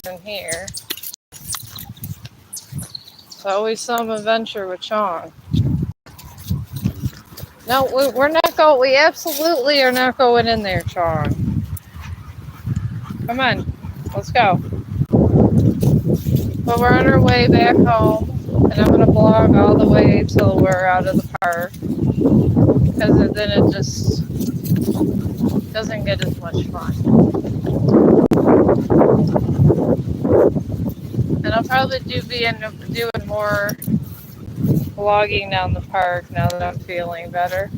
in here. It's always some adventure with Chong. No, we're not going. We absolutely are not going in there, Chong. Come on, let's go. But we're on our way back home, and I'm gonna vlog all the way till we're out of the park, because then it just doesn't get as much fun. And I'll probably end up doing more vlogging down the park now that I'm feeling better.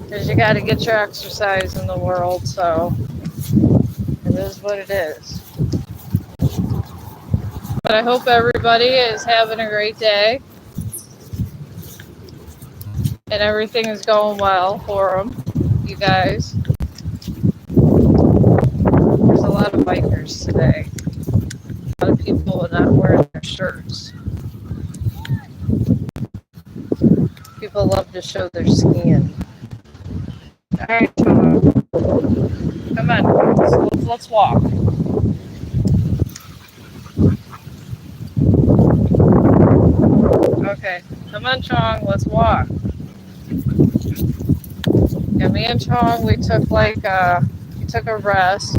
Because you got to get your exercise in the world, so it is what it is. But I hope everybody is having a great day and everything is going well for them, you guys. There's a lot of bikers today. A lot of people not wearing their shirts. People love to show their skin. Alright, Chong. Come on, let's walk. Okay, come on, Chong, let's walk. Yeah, me and Chong, we took a rest.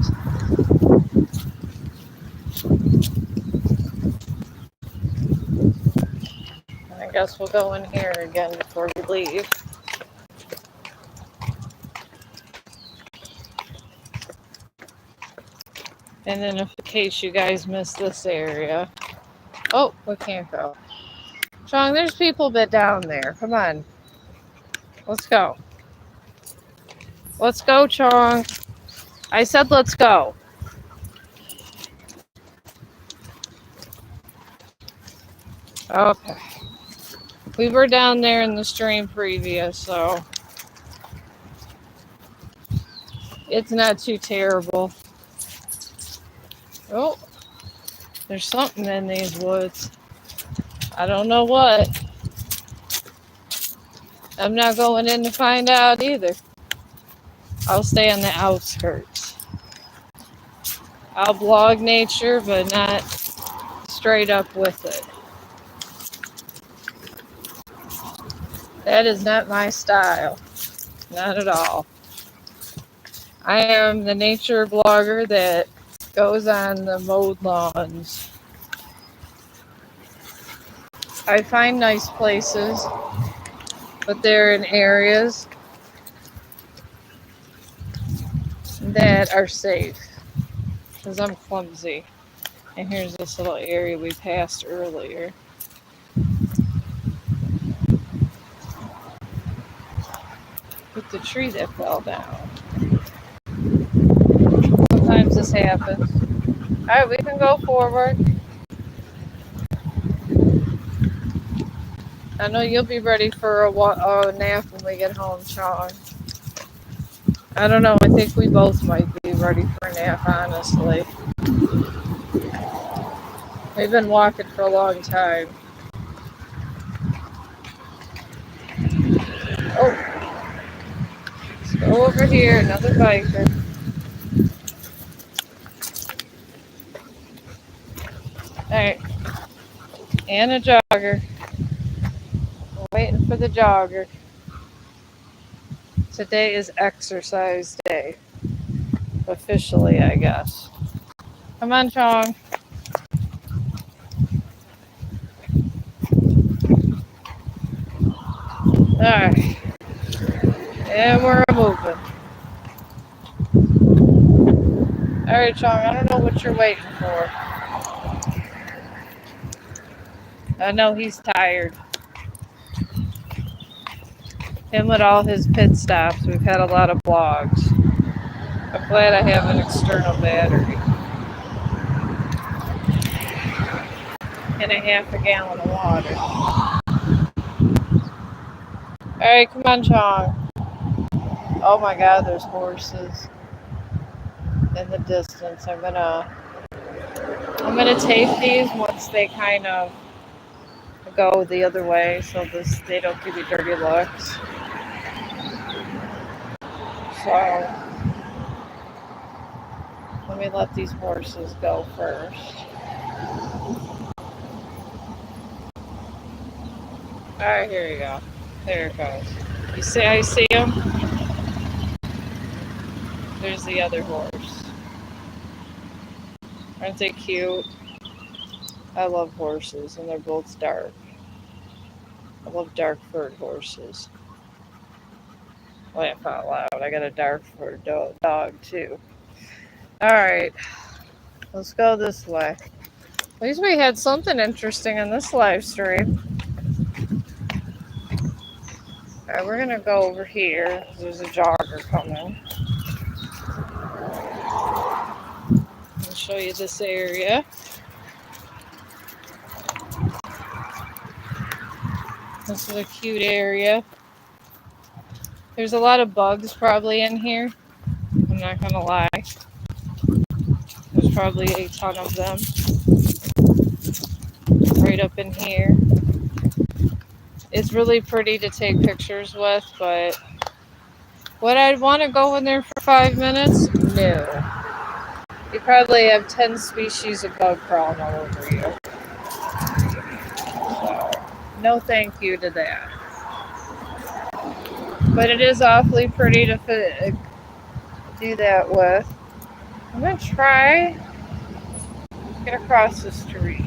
And I guess we'll go in here again before we leave. And then in case you guys missed this area. Oh, we can't go. Chong, there's people bit down there. Come on. Let's go. Let's go, Chong. I said let's go. Okay. We were down there in the stream previous, so it's not too terrible. Oh, there's something in these woods. I don't know what. I'm not going in to find out either. I'll stay on the outskirts. I'll vlog nature, but not straight up with it. That is not my style. Not at all. I am the nature blogger that goes on the mowed lawns. I find nice places, but they're in areas that are safe, because I'm clumsy. And here's this little area we passed earlier. With the tree that fell down. Sometimes this happens. Alright, we can go forward. I know you'll be ready for a nap when we get home, Chong. I don't know, I think we both might be ready for a nap, honestly. We've been walking for a long time. Oh, let's go over here, another biker. Alright, and a jogger. We're waiting for the jogger. Today is exercise day. Officially, I guess. Come on, Chong. Alright. And we're moving. Alright, Chong, I don't know what you're waiting for. I know he's tired. Him with all his pit stops. We've had a lot of vlogs. I'm glad I have an external battery. And a half a gallon of water. Alright, come on, Chong. Oh my god, there's horses in the distance. I'm gonna tape these once they kind of go the other way so they don't give you dirty looks. So Let me let these horses go first. Alright, here you go. There it goes. You see how you see them? There's the other horse. Aren't they cute? I love horses, and they're both dark. I love dark furred horses. Laugh out loud. I got a dark furred dog too. Alright, let's go this way. At least we had something interesting in this live stream. Alright, we're gonna go over here. There's a jogger coming. I'll show you this area. This is a cute area. There's a lot of bugs probably in here. I'm not gonna lie. There's probably a ton of them right up in here. It's really pretty to take pictures with, but would I want to go in there for 5 minutes? No. You probably have 10 species of bug crawling all over you. So, no thank you to that. But it is awfully pretty to do that with. I'm going to try get across the street.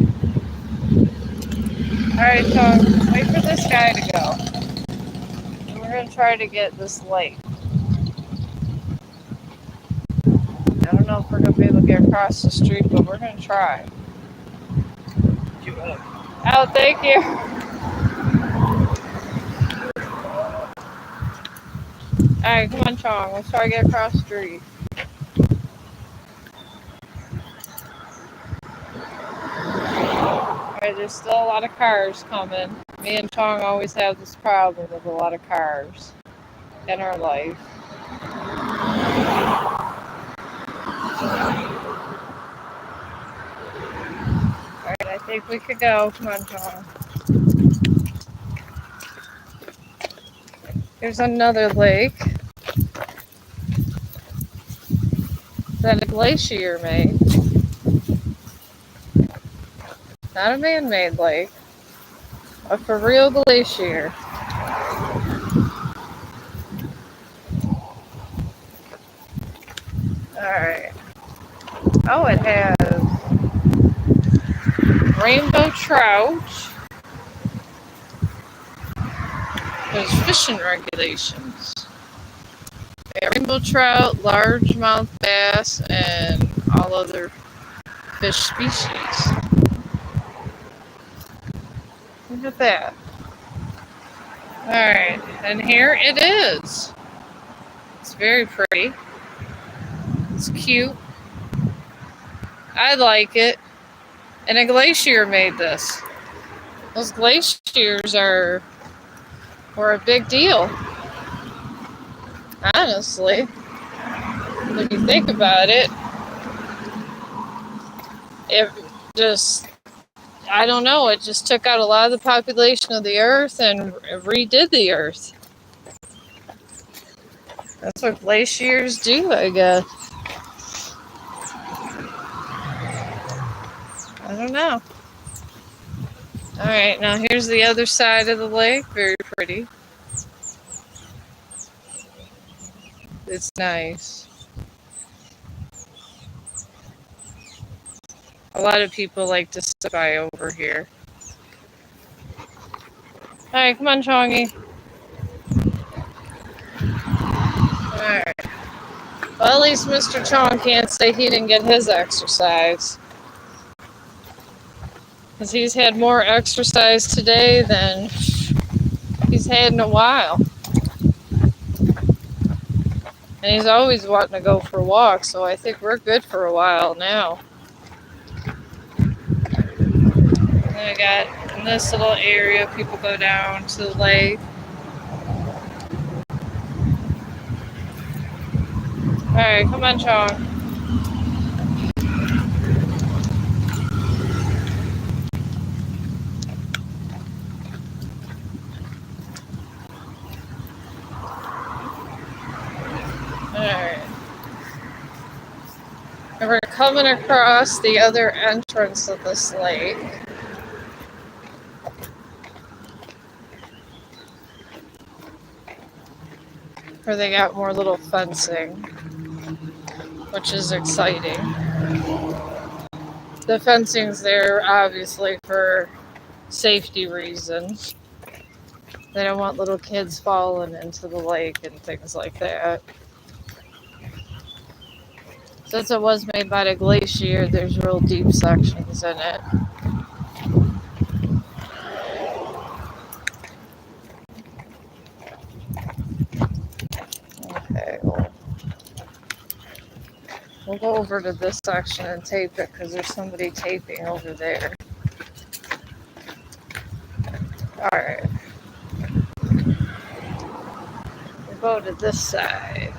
Alright, Chong, wait for this guy to go. And we're going to try to get this lake. I don't know if we're going to be able to get across the street, but we're going to try. Oh, thank you. Alright, come on, Chong. Let's try to get across the street. Alright, there's still a lot of cars coming. Me and Chong always have this problem with a lot of cars in our life. Alright, I think we could go. Come on, Chong. Here's another lake that a glacier made. Not a man-made lake. A for real glacier. Alright. Oh, it has rainbow trout. There's fishing regulations. Rainbow trout, largemouth bass, and all other fish species. Look at that. Alright, and here it is. It's very pretty. It's cute. I like it. And a glacier made this. Those glaciers were a big deal. Honestly. When you think about it, it just, I don't know, it just took out a lot of the population of the earth and redid the earth. That's what glaciers do, I guess. I don't know. Alright, now here's the other side of the lake. Very pretty. It's nice. A lot of people like to sit by over here. Alright, come on, Chongy. Alright. Well, at least Mr. Chong can't say he didn't get his exercise. Because he's had more exercise today than he's had in a while. And he's always wanting to go for walks, so I think we're good for a while now. And I got in this little area, people go down to the lake. Alright, come on, Chong. Alright. We're coming across the other entrance of this lake. Where they got more little fencing, which is exciting. The fencing's there obviously for safety reasons. They don't want little kids falling into the lake and things like that. Since it was made by the glacier, there's real deep sections in it. Okay, we'll go over to this section and tape it because there's somebody taping over there. Alright. We'll go to this side.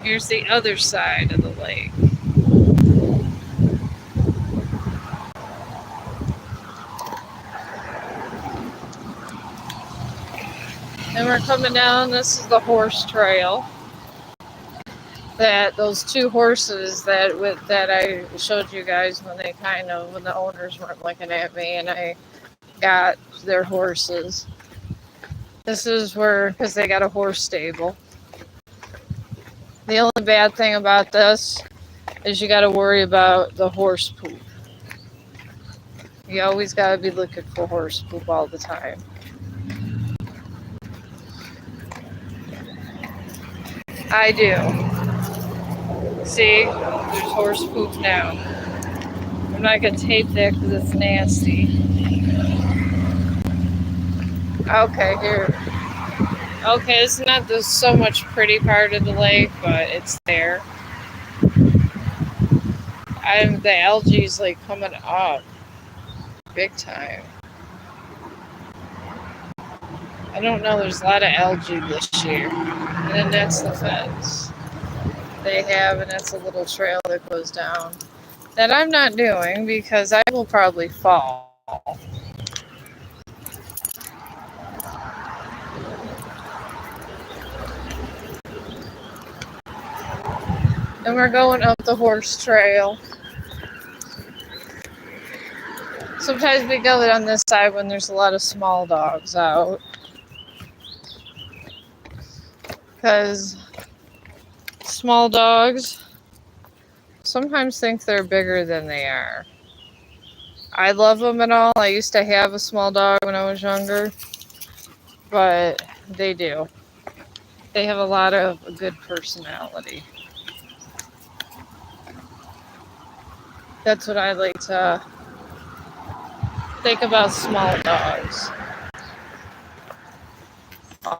Here's the other side of the lake. And we're coming down. This is the horse trail. That those two horses that I showed you guys when the owners weren't looking at me, and I got their horses. This is where, because they got a horse stable. The only bad thing about this is you got to worry about the horse poop. You always got to be looking for horse poop all the time. I do. See, there's horse poop now. I'm not going to tape that because it's nasty. Okay, here. Okay, it's not so much pretty part of the lake, but it's there. The algae's like coming up big time. I don't know, there's a lot of algae this year. And then that's the fence they have, and that's a little trail that goes down. That I'm not doing because I will probably fall. And we're going up the horse trail. Sometimes we go on this side when there's a lot of small dogs out. Because small dogs sometimes think they're bigger than they are. I love them and all. I used to have a small dog when I was younger. But they do. They have a lot of good personality. That's what I like to think about small dogs.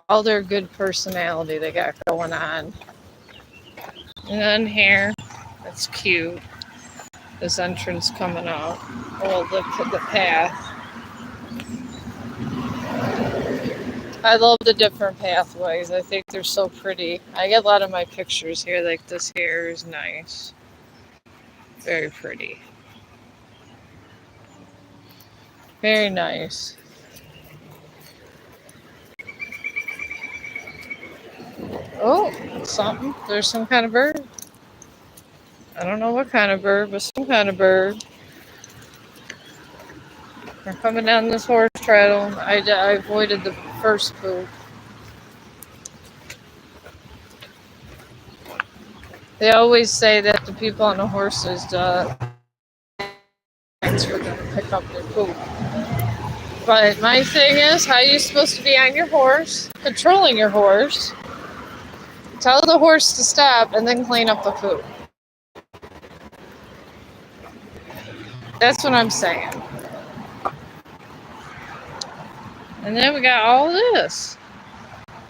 All their good personality they got going on. And then here, that's cute. This entrance coming out. Well, the path. I love the different pathways. I think they're so pretty. I get a lot of my pictures here. Like this here is nice. Very pretty. Very nice. Oh, something. There's some kind of bird. I don't know what kind of bird, but some kind of bird. We're coming down this horse trail. I avoided the first poop. They always say that the people on the horses thanks for them to pick up their poop. But my thing is, how are you supposed to be on your horse, controlling your horse, tell the horse to stop, and then clean up the poop? That's what I'm saying. And then we got all this.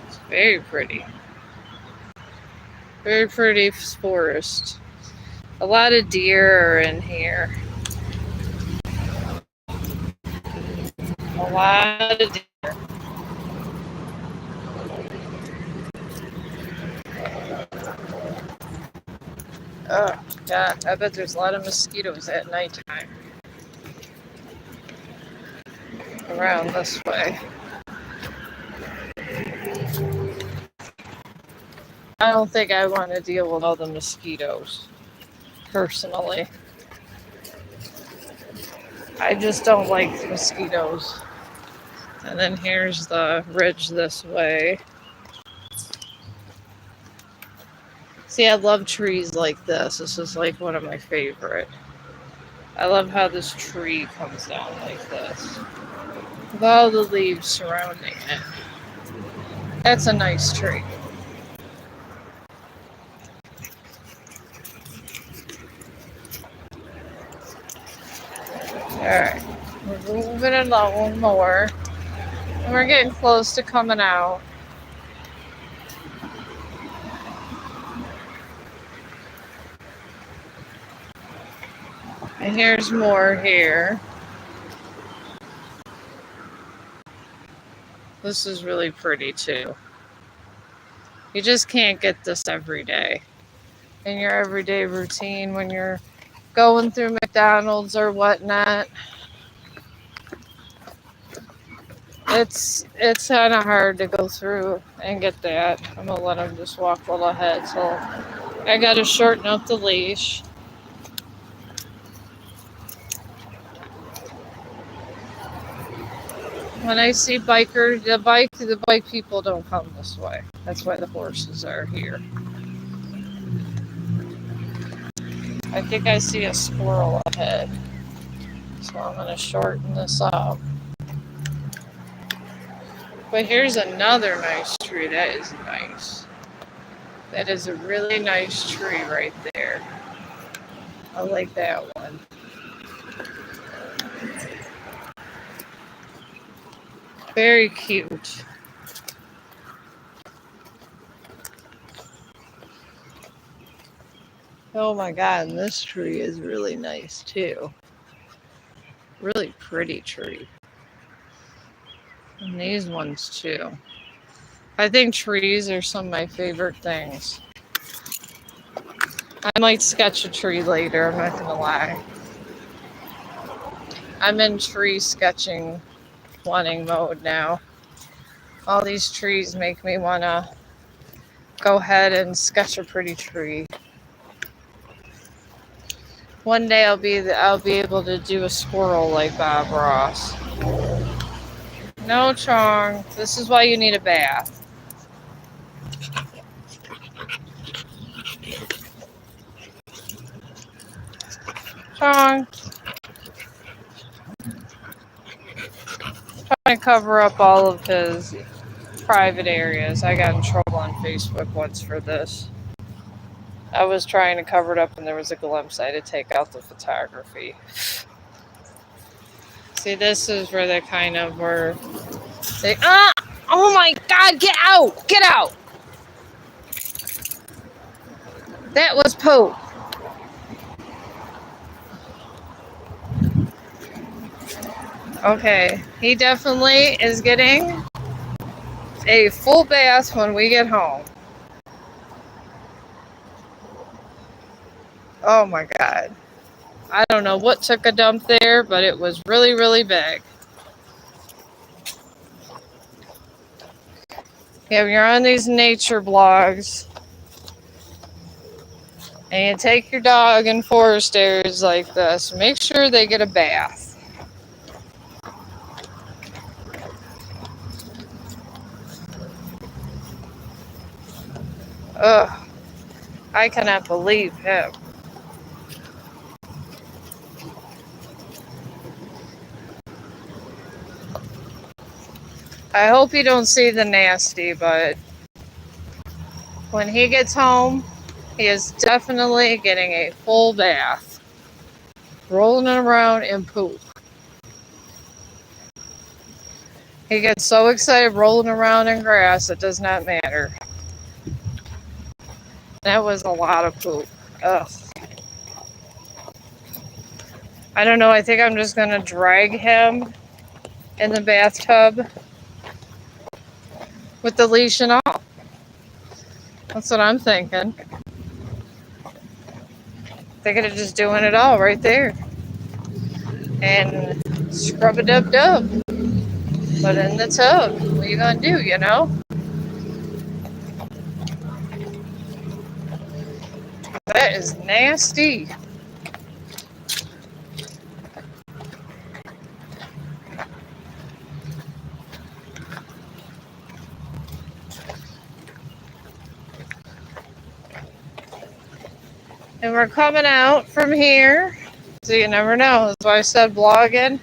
It's very pretty. Very pretty forest. A lot of deer are in here. A lot of deer. Oh, God. I bet there's a lot of mosquitoes at nighttime. Around this way. I don't think I want to deal with all the mosquitoes. personally. I just don't like mosquitoes. And then here's the ridge this way. See, I love trees like this. This is like one of my favorite. I love how this tree comes down like this, with all the leaves surrounding it. That's a nice tree. Alright, we're moving along more. And we're getting close to coming out. And here's more here. This is really pretty too. You just can't get this every day in your everyday routine when you're going through McDonald's or whatnot. It's kind of hard to go through and get that. I'm gonna let him just walk a little ahead, so I gotta shorten up the leash. When I see bikers, the bike people don't come this way. That's why the horses are here. I think I see a squirrel ahead, so I'm gonna shorten this up. But here's another nice tree. That is nice. That is a really nice tree right there. I like that one. Very cute. Oh my god, and this tree is really nice too. Really pretty tree. And these ones too. I think trees are some of my favorite things. I might sketch a tree later, I'm not gonna lie. I'm in tree sketching wanting mode now. All these trees make me wanna go ahead and sketch a pretty tree. One day I'll be able to do a squirrel like Bob Ross. No, Chong. This is why you need a bath. Chong. Trying to cover up all of his private areas. I got in trouble on Facebook once for this. I was trying to cover it up and there was a glimpse. I had to take out the photography. See, this is where they kind of were. Oh my god, get out! Get out! That was poop. Okay, he definitely is getting a full bath when we get home. Oh my god. I don't know what took a dump there, but it was really, really big. Yeah, when you're on these nature blogs and you take your dog in forest areas like this, make sure they get a bath. Ugh, I cannot believe him. I hope you don't see the nasty, but when he gets home, he is definitely getting a full bath. Rolling around in poop. He gets so excited rolling around in grass, it does not matter. That was a lot of poop. Ugh. I don't know, I think I'm just gonna drag him in the bathtub with the leash and all. That's what I'm thinking. Thinking of just doing it all right there. And scrub-a-dub-dub. Put it in the tub. What are you gonna do, you know? That That is nasty. And we're coming out from here. So you never know. That's why I said blogging.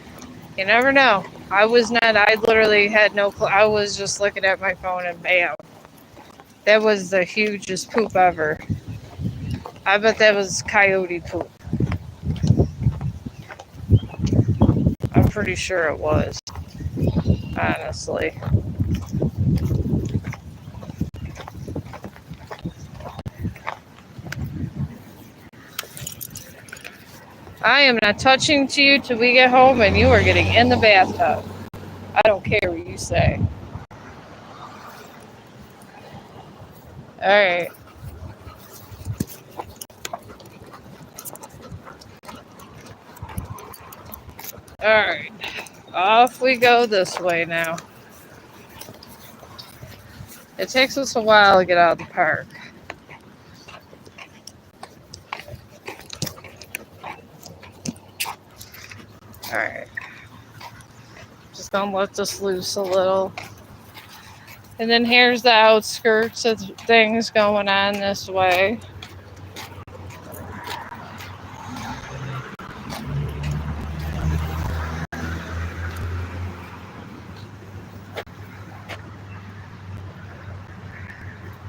You never know. I literally had no clue. I was just looking at my phone and bam. That was the hugest poop ever. I bet that was coyote poop. I'm pretty sure it was. Honestly. I am not touching to you till we get home and you are getting in the bathtub. I don't care what you say. Alright. Alright. Off we go this way now. It takes us a while to get out of the park. Alright. Just gonna let this loose a little. And then here's the outskirts of things going on this way.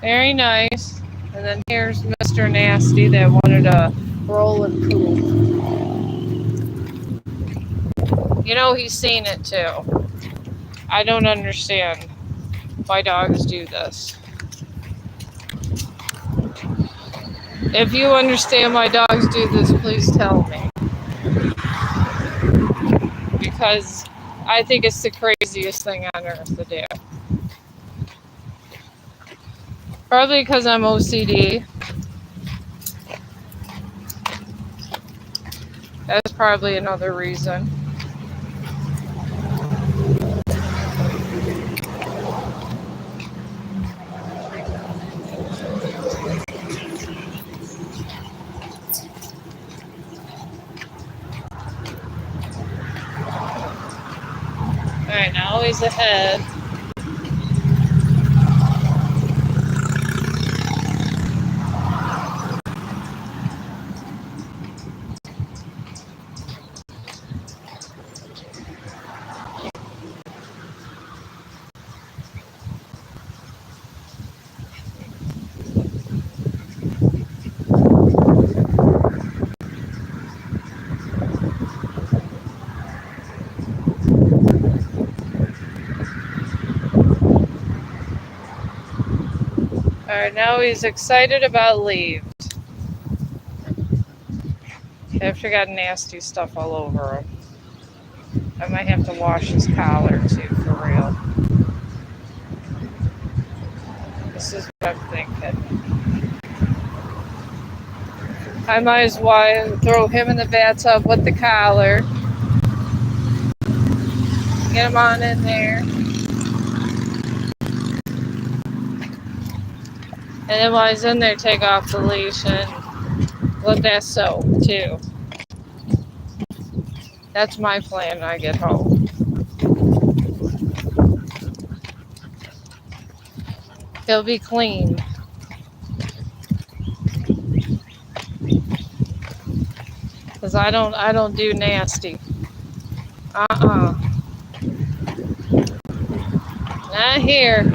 Very nice. And then here's Mr. Nasty that wanted to roll and poop. You know he's seen it too. I don't understand why dogs do this. If you understand why dogs do this, please tell me. Because I think it's the craziest thing on earth to do. Probably because I'm OCD. That's probably another reason. Alright, now he's ahead. Alright, now he's excited about leaves. After he got nasty stuff all over him. I might have to wash his collar too, for real. This is what I'm thinking. I might as well throw him in the bathtub with the collar. Get him on in there. And then while he's in there, take off the leash and let that soak too. That's my plan when I get home. He'll be clean. Cause I don't do nasty. Not here.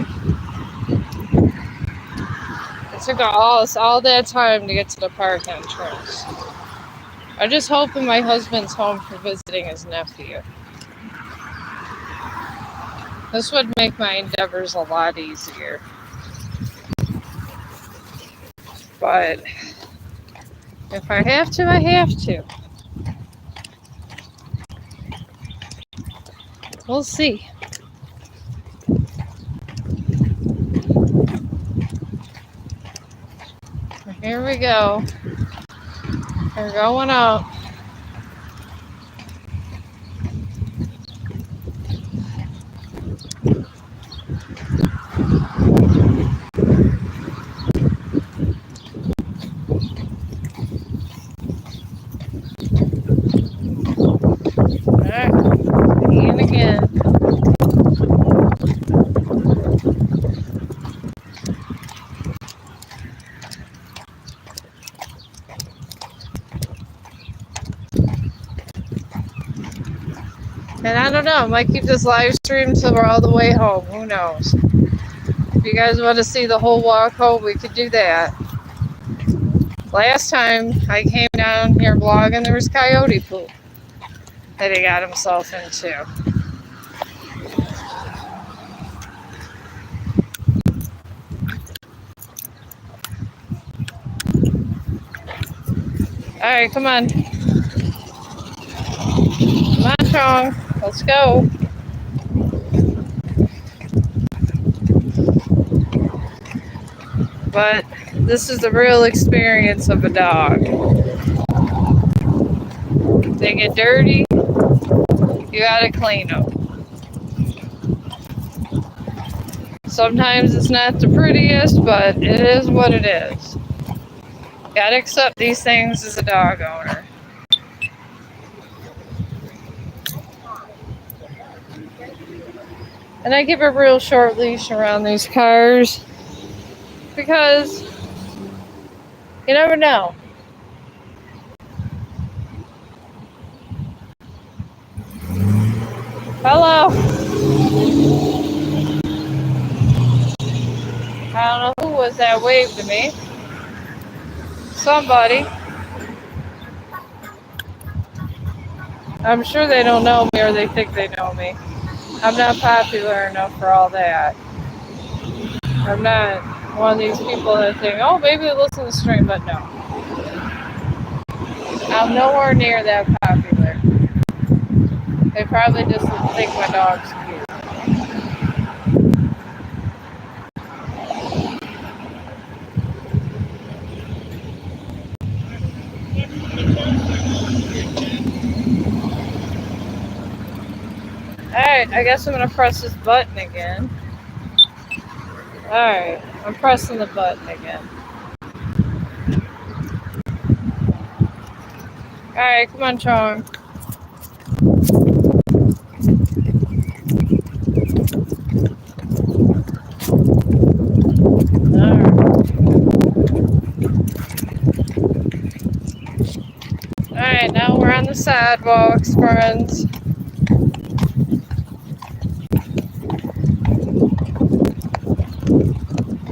It took all that time to get to the park entrance. I'm just hoping my husband's home for visiting his nephew. This would make my endeavors a lot easier. But if I have to, I have to. We'll see. Here we go. We're going up. in. And I don't know, I might keep this live stream until we're all the way home. Who knows? If you guys want to see the whole walk home, we could do that. Last time I came down here vlogging, there was coyote poop that he got himself into. Alright, come on. Come on, Chong. Let's go. But this is the real experience of a dog. They get dirty, you gotta clean them. Sometimes it's not the prettiest, but it is what it is. You gotta accept these things as a dog owner. And I give a real short leash around these cars because you never know. Hello. I don't know who was that waved to me. Somebody. I'm sure they don't know me or they think they know me. I'm not popular enough for all that. I'm not one of these people that think, oh, maybe they listen to the stream, but no. I'm nowhere near that popular. They probably just think my dog's cute. Alright, I guess I'm going to press this button again. Alright, I'm pressing the button again. Alright, come on, Chong. Alright, now we're on the sidewalks, friends.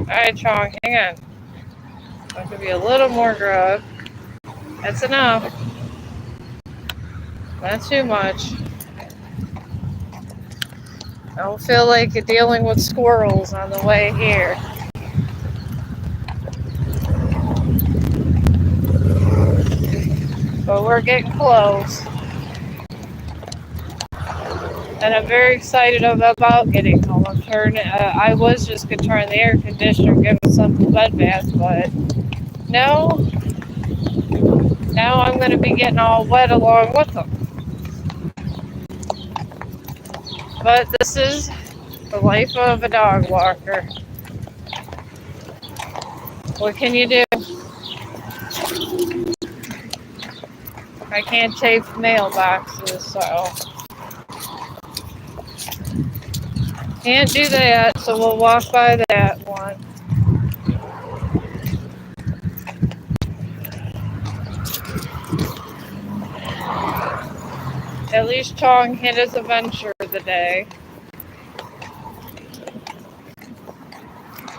Alright, Chong, hang on. I'll give you a little more grub. That's enough. Not too much. I don't feel like dealing with squirrels on the way here. But we're getting close. And I'm very excited about getting home. I was just going to turn the air conditioner and give it some bed bath, but no. Now I'm going to be getting all wet along with them. But this is the life of a dog walker. What can you do? I can't tape mailboxes, so can't do that, so we'll walk by that one. At least Chong hit his adventure of the day.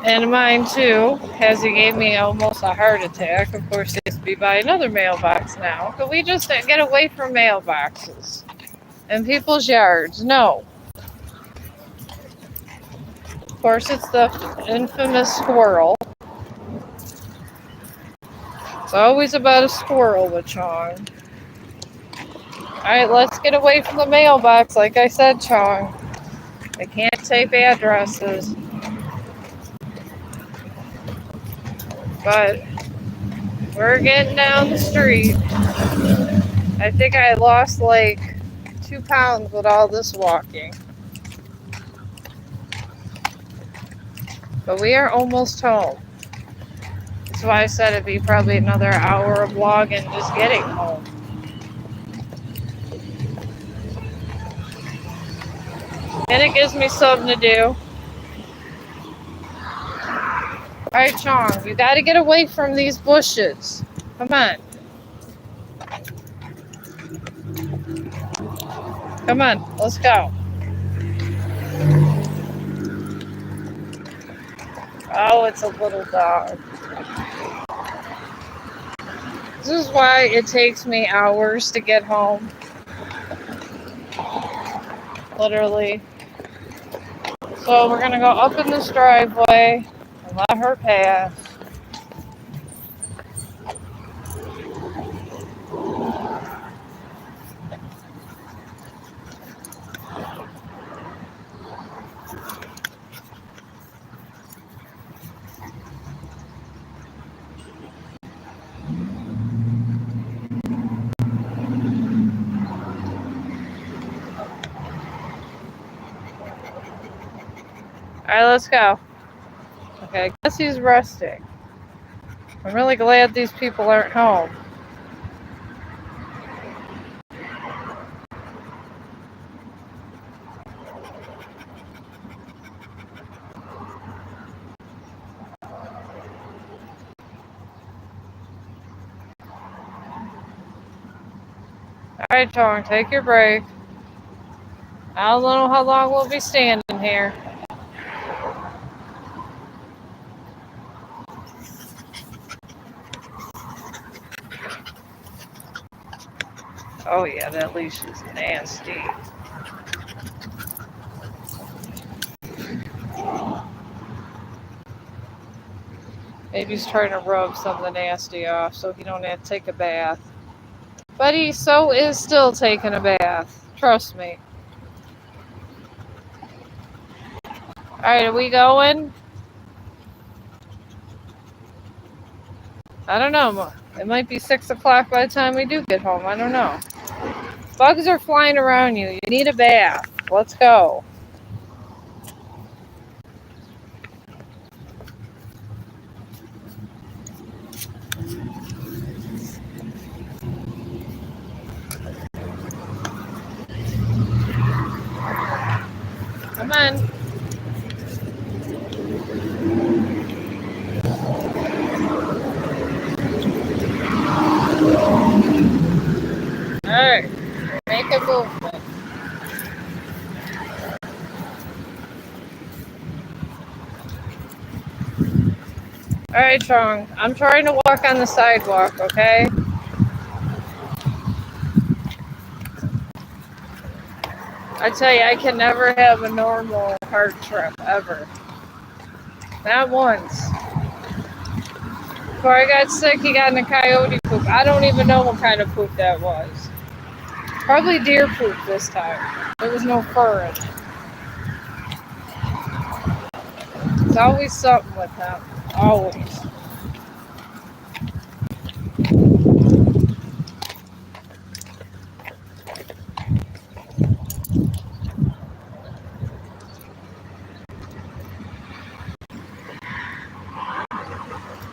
And mine too, as he gave me almost a heart attack. Of course, he has to be by another mailbox now. But we just get away from mailboxes and people's yards. No. Of course, it's the infamous squirrel. It's always about a squirrel with Chong. Alright, let's get away from the mailbox. Like I said, Chong, I can't tape addresses. But we're getting down the street. I think I lost like 2 pounds with all this walking. But we are almost home. That's why I said it'd be probably another hour of vlogging just getting home. And it gives me something to do. Alright, Chong, you gotta get away from these bushes. Come on. Come on, let's go. Oh, it's a little dog. This is why it takes me hours to get home. Literally. So we're gonna go up in this driveway and let her pass. Alright, let's go. Okay, I guess he's resting. I'm really glad these people aren't home. Alright, Chong, take your break. I don't know how long we'll be standing here. Oh yeah, that leash is nasty. Maybe he's trying to rub some of the nasty off so he don't have to take a bath. But he is still taking a bath. Trust me. Alright, are we going? I don't know. It might be 6 o'clock by the time we do get home. I don't know. Bugs are flying around you. You need a bath. Let's go. Come on. Alright. Make a movement. Alright, Chong. I'm trying to walk on the sidewalk, okay? I tell you, I can never have a normal hard trip, ever. Not once. Before I got sick, he got in a coyote poop. I don't even know what kind of poop that was. Probably deer poop this time. There was no fur in it. It's always something with them. Always.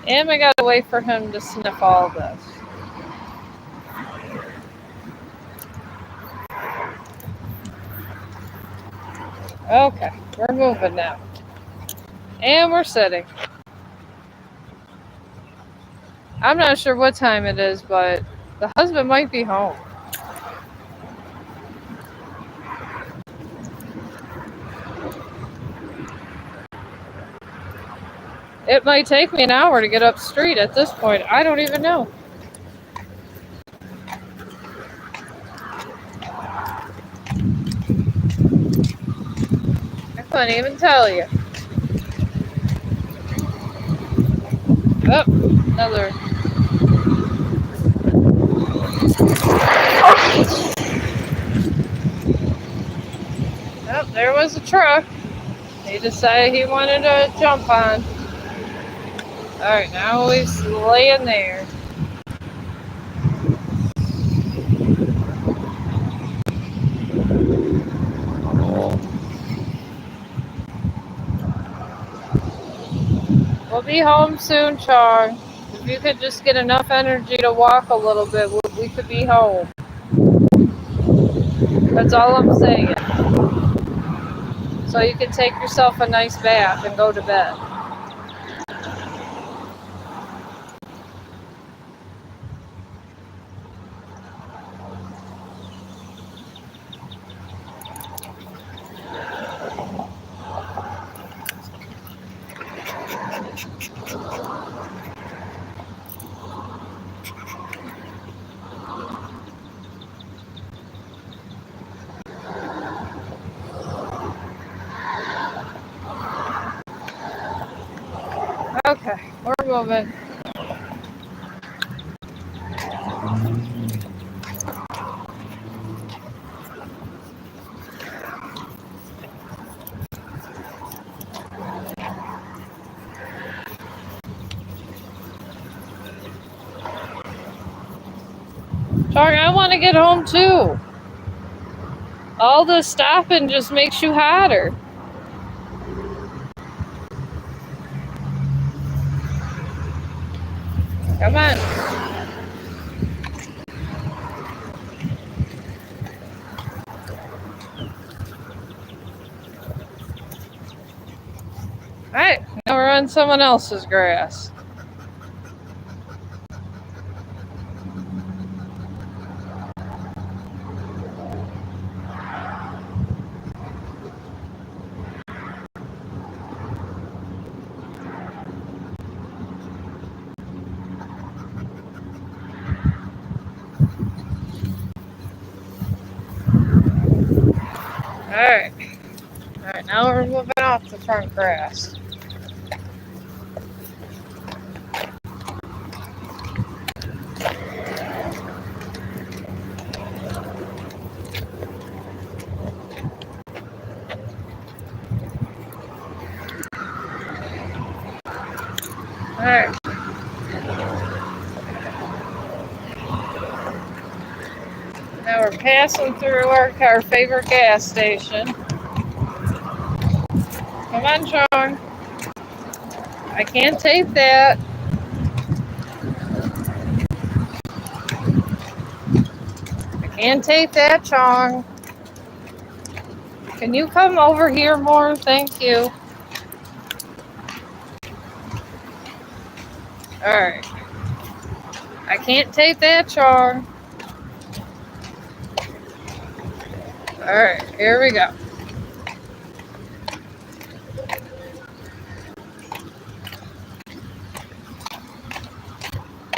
And I gotta wait for him to sniff all this. Okay, we're moving now. And we're sitting. I'm not sure what time it is, but the husband might be home. It might take me an hour to get up street at this point. I don't even know. I couldn't even tell you. Oh, another. Oh, there was a truck. He decided he wanted to jump on. Alright, now he's laying there. We'll be home soon, Chong. If you could just get enough energy to walk a little bit, we could be home. That's all I'm saying. so you can take yourself a nice bath and go to bed. Okay, we're moving. Chong, I want to get home too. All this stopping just makes you hotter. Come on. Alright, now we're on someone else's grass. Alright. Alright, now we're moving off the front grass. Alright. Now we're passing through our favorite gas station. Come on, Chong. I can't tape that. I can't tape that, Chong. Can you come over here more? Thank you. Alright. I can't tape that, Chong. Alright, here we go.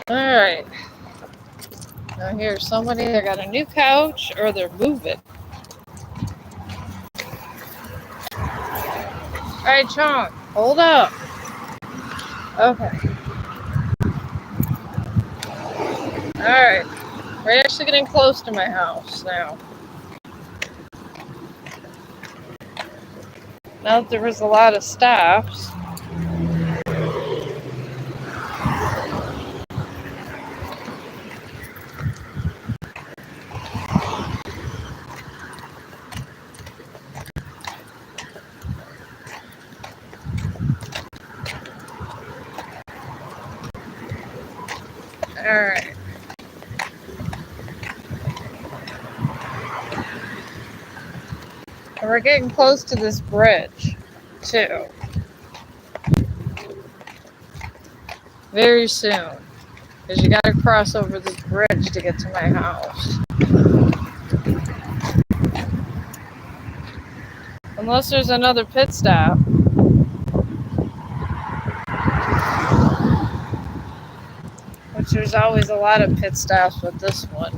Alright. Now here's somebody that got a new couch or they're moving. Alright, Chong, hold up. Okay. Alright. We're actually getting close to my house now. Now that there was a lot of stops. Alright. And we're getting close to this bridge, too. Very soon. Because you gotta cross over this bridge to get to my house. Unless there's another pit stop. Which there's always a lot of pit stops with this one.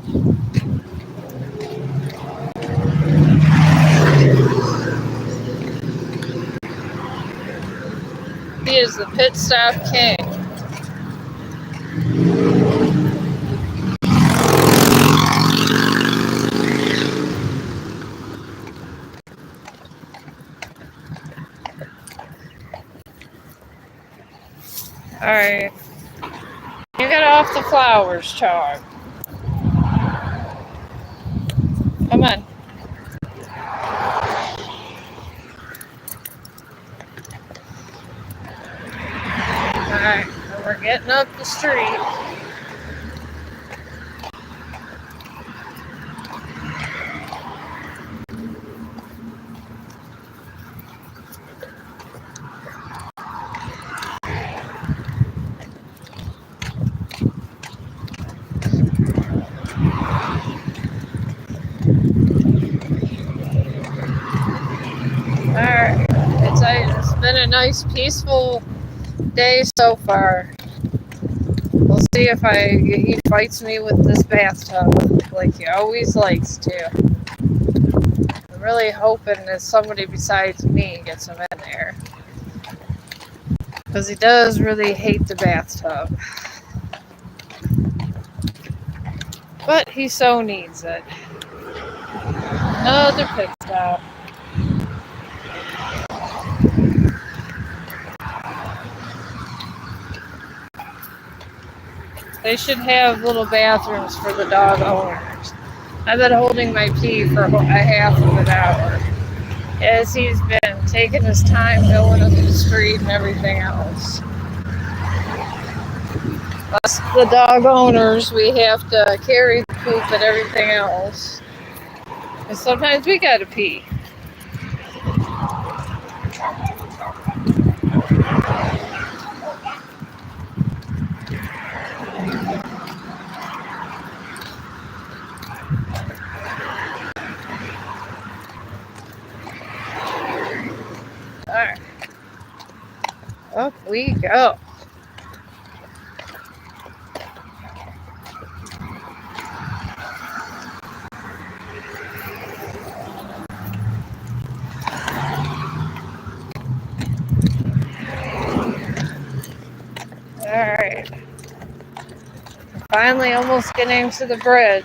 He is the pit stop king. Alright. You get off the flowers, Chong. Come on. Alright, and we're getting up the street. been a nice, peaceful day so far. We'll see if he fights me with this bathtub, like he always likes to. I'm really hoping that somebody besides me gets him in there, because he does really hate the bathtub. But he so needs it. Another pit stop. They should have little bathrooms for the dog owners. I've been holding my pee for a half of an hour, as he's been taking his time going up the street and everything else. Us, the dog owners, we have to carry the poop and everything else. And sometimes we gotta pee. Alright. Up we go. Alright. Finally almost getting to the bridge.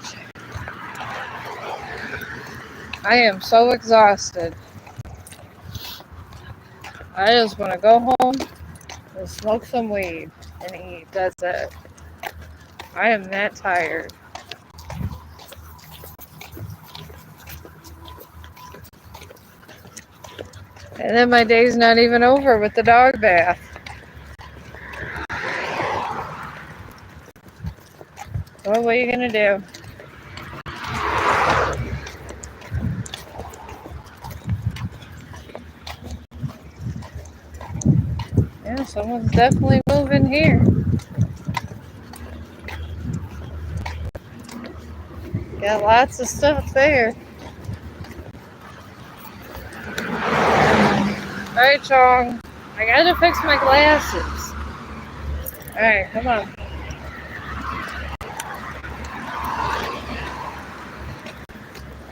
I am so exhausted. I just want to go home and smoke some weed and eat. That's it. I am that tired. And then my day's not even over with the dog bath. Well, what are you gonna do? Yeah, someone's definitely moving here. Got lots of stuff there. Alright, Chong. I gotta fix my glasses. Alright, come on.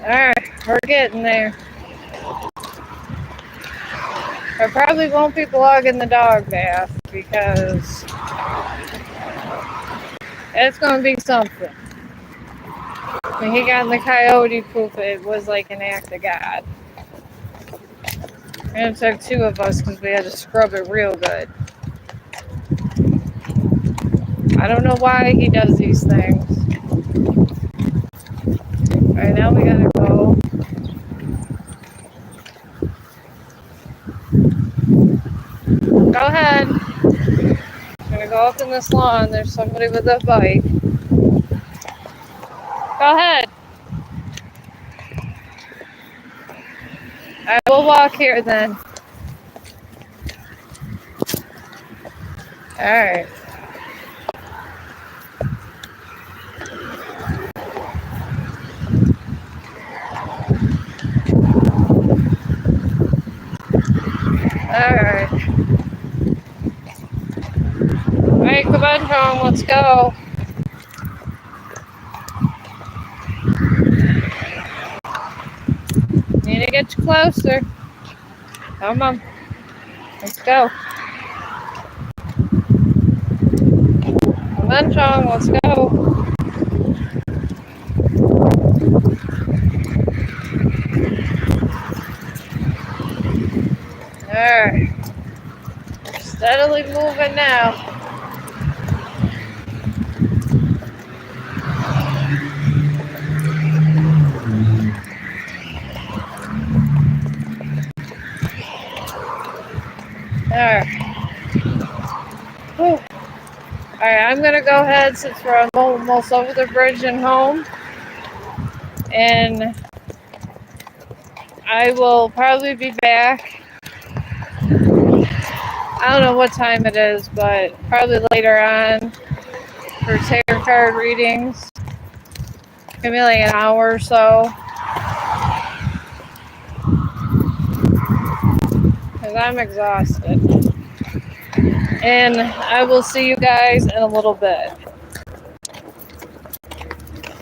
Alright, we're getting there. I probably won't be vlogging the dog bath because it's gonna be something. When he got in the coyote poop, it was like an act of God. And it took two of us because we had to scrub it real good. I don't know why he does these things. Alright, now we gotta go. Go ahead. I'm gonna go up in this lawn. There's somebody with a bike. Go ahead. I will walk here then. Alright. Alright. Alright, come on, Chong, let's go. Need to get you closer. Come on. Let's go. Come on, Chong, let's go. Alright. Steadily moving now. Alright. Alright, I'm gonna go ahead since we're almost over the bridge and home. And I will probably be back. I don't know what time it is, but probably later on for tarot card readings. Maybe like an hour or so. Because I'm exhausted. And I will see you guys in a little bit.